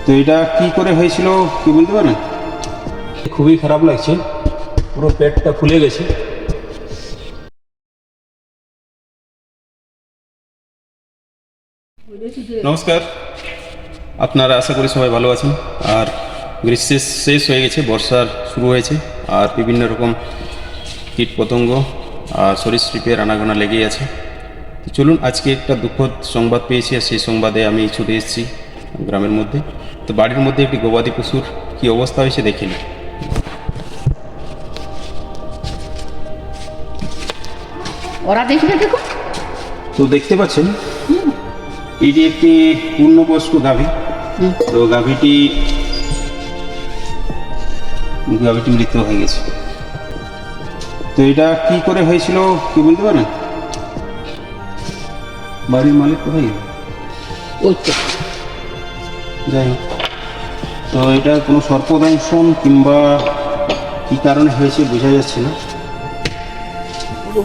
তো এটা কি করে হয়েছিল কি বলতে পারেন? খুবই খারাপ লাগছে, পুরো পেটটা ফুলে গেছে। নমস্কার, আপনারা আশা করি সবাই ভালো আছেন। আর গ্রীষ্ম শেষ হয়ে গেছে, বর্ষার শুরু হয়েছে, আর বিভিন্ন রকম কীট পতঙ্গ আর সরীসৃপের আনাগোনা লেগেই আছে। তো চলুন, আজকে একটা দুঃখদ সংবাদ পেয়েছি, আর সেই সংবাদে আমি ছুটে এসেছি গ্রামের মধ্যে। তো বাড়ির মধ্যে একটি গবাদি পশুর কী অবস্থা হয়েছে দেখে নিন। ওরা দেখবে, দেখো তো দেখতে পাচ্ছেন, এটি একটি পূর্ণবয়স্ক গাভী। তো গাভীটি মৃত হয়ে গেছে। তো এটা কি করে হয়েছিল কি বলতে পারেন? বাড়ির মালিক কোথায় গেল? ওই তো যাই হোক, তো এটা কোনো সর্পদংশন কিংবা কি কারণে হয়েছে বোঝা যাচ্ছে না।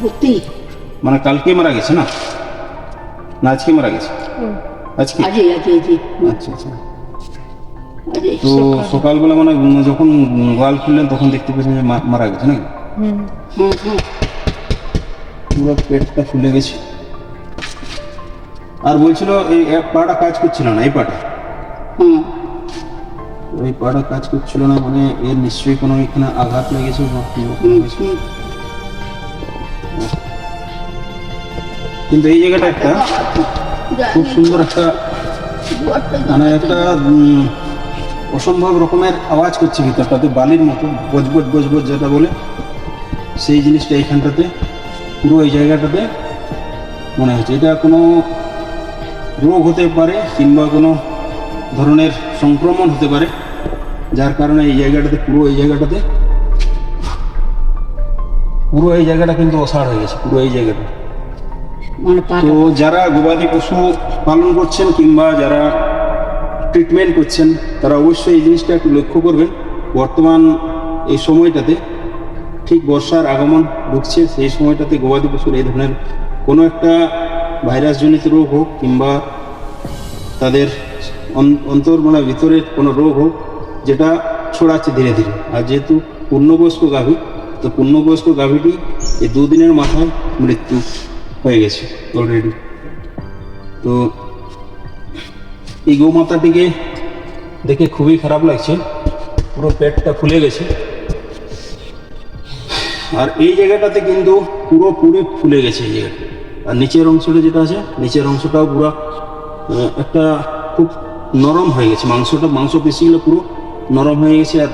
ভর্তি মানে কালকে মারা গেছে না, না আজকে মারা গেছে? আজকে? আজই আচ্ছা আচ্ছা। আজই তো সকালবেলা মানে যখন গোয়াল খুললেন তখন দেখতে পেয়েছেন যে মারা গেছে নাকি? পুরো পেটটা ফুলে গেছে। আর বলছিল এই এক পাটা কাজ করছিল না, এই পাটা, ওই পাটা কাজ করছিল না, মানে এর নিশ্চয়ই কোনো এখানে আঘাত লেগেছে বা কোনো কিছু। কিন্তু এই জায়গাটা একটা খুব সুন্দর একটা মানে একটা অসম্ভব রকমের আওয়াজ করছে ভিতরটাতে, বালির মতো বজবজ বজবজ যেটা বলে, সেই জিনিসটা এইখানটাতে পুরো এই জায়গাটাতে মনে হচ্ছে। এটা কোনো রোগ হতে পারে কিংবা কোনো ধরনের সংক্রমণ হতে পারে, যার কারণে এই জায়গাটাতে পুরো এই জায়গাটা কিন্তু অসাড় হয়ে গেছে, পুরো এই জায়গাটা। তো যারা গবাদি পশু পালন করছেন কিংবা যারা ট্রিটমেন্ট করছেন, তারা অবশ্যই এই জিনিসটা একটু লক্ষ্য করবেন। বর্তমান এই সময়টাতে ঠিক বর্ষার আগমন ঢুকছে, সেই সময়টাতে গবাদি পশুর এই ধরনের কোনো একটা ভাইরাসজনিত রোগ হোক কিংবা তাদের অন্তর মানে ভিতরের কোনো রোগ হোক, যেটা ছড়াচ্ছে ধীরে ধীরে। আর যেহেতু পূর্ণবয়স্ক গাভী, তো পূর্ণবয়স্ক গাভীটি এই দুদিনের মাথায় মৃত্যু হয়ে গেছে অলরেডি। তো এই গৌমাতাটিকে দেখে খুবই খারাপ লাগছে, পুরো পেটটা ফুলে গেছে। আর এই জায়গাটাতে কিন্তু পুরোপুরি ফুলে গেছে এই জায়গাটা। আর নিচের অংশটা যেটা আছে, নিচের অংশটাও পুরো একটা খুব নরম হয়ে গেছে, মাংসপেশিগুলো পুরো নরম হয়ে গেছে। আর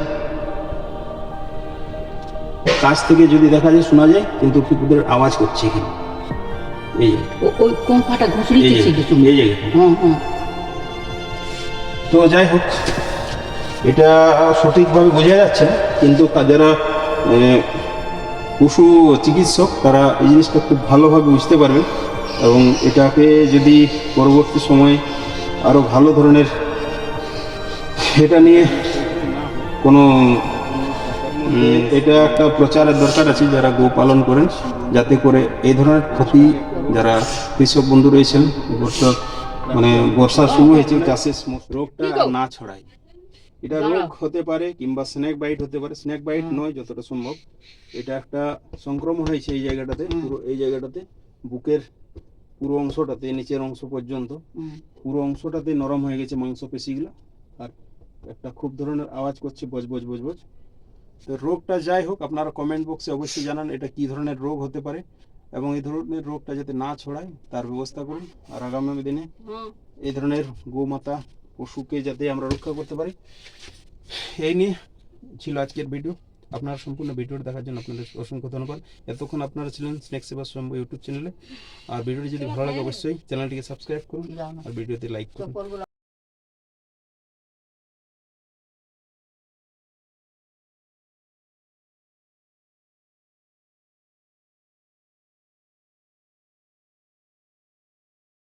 কাছ থেকে যদি দেখা যায়, শোনা যায় কিন্তু কুকুরের আওয়াজ করছে এখানে, এই ওই কোন পাটা ঘুষড়িতেছে কিছু এই জায়গাটা। তো যাই হোক, এটা সঠিকভাবে বোঝা যাচ্ছে না, কিন্তু যারা পশু চিকিৎসক তারা এই জিনিসটা খুব ভালোভাবে বুঝতে পারবেন, এবং এটাকে যদি পরবর্তী সময়ে আরও ভালো ধরনের এটা নিয়ে কোনো এটা একটা প্রচারের দরকার আছে যারা গো পালন করেন, যাতে করে এই ধরনের ক্ষতি যারা কৃষক বন্ধু রয়েছেন, বর্ষা শুরু হয়েছে, চাষের রোগটা না ছড়ায়। এটা রোগ হতে পারে কিংবা স্নেক বাইট হতে পারে, স্নেক বাইট নয় যতটা সম্ভব, এটা একটা সংক্রমণ হয়েছে এই জায়গাটাতে, পুরো এই জায়গাটাতে বুকের পুরো অংশটাতে, নিচের অংশ পর্যন্ত পুরো অংশটাতে নরম হয়ে গেছে মাংসপেশিগুলো। আর একটা খুব ধরনের আওয়াজ করছে, বজবজ বজবজ। তো রোগটা যাই হোক, আপনারা কমেন্ট বক্সে অবশ্যই জানান এটা কি ধরনের রোগ হতে পারে, এবং এই ধরনের রোগটা যাতে না ছড়ায় তার ব্যবস্থা করুন। আর আগামী দিনে এই ধরনের গোমাতা পশুকে যাতে আমরা রক্ষা করতে পারি, এই নিয়ে ছিল আজকের ভিডিও। আপনারা সম্পূর্ণ ভিডিওটা দেখার জন্য আপনাদের অসংখ্য ধন্যবাদ। এতক্ষণ আপনারা ছিলেন স্নেক সেবা স্বয়ম্ভু ইউটিউব চ্যানেলে। আর ভিডিওটি যদি ভালো লাগে অবশ্যই চ্যানেলটিকে সাবস্ক্রাইব করুন আর ভিডিওতে লাইক করুন।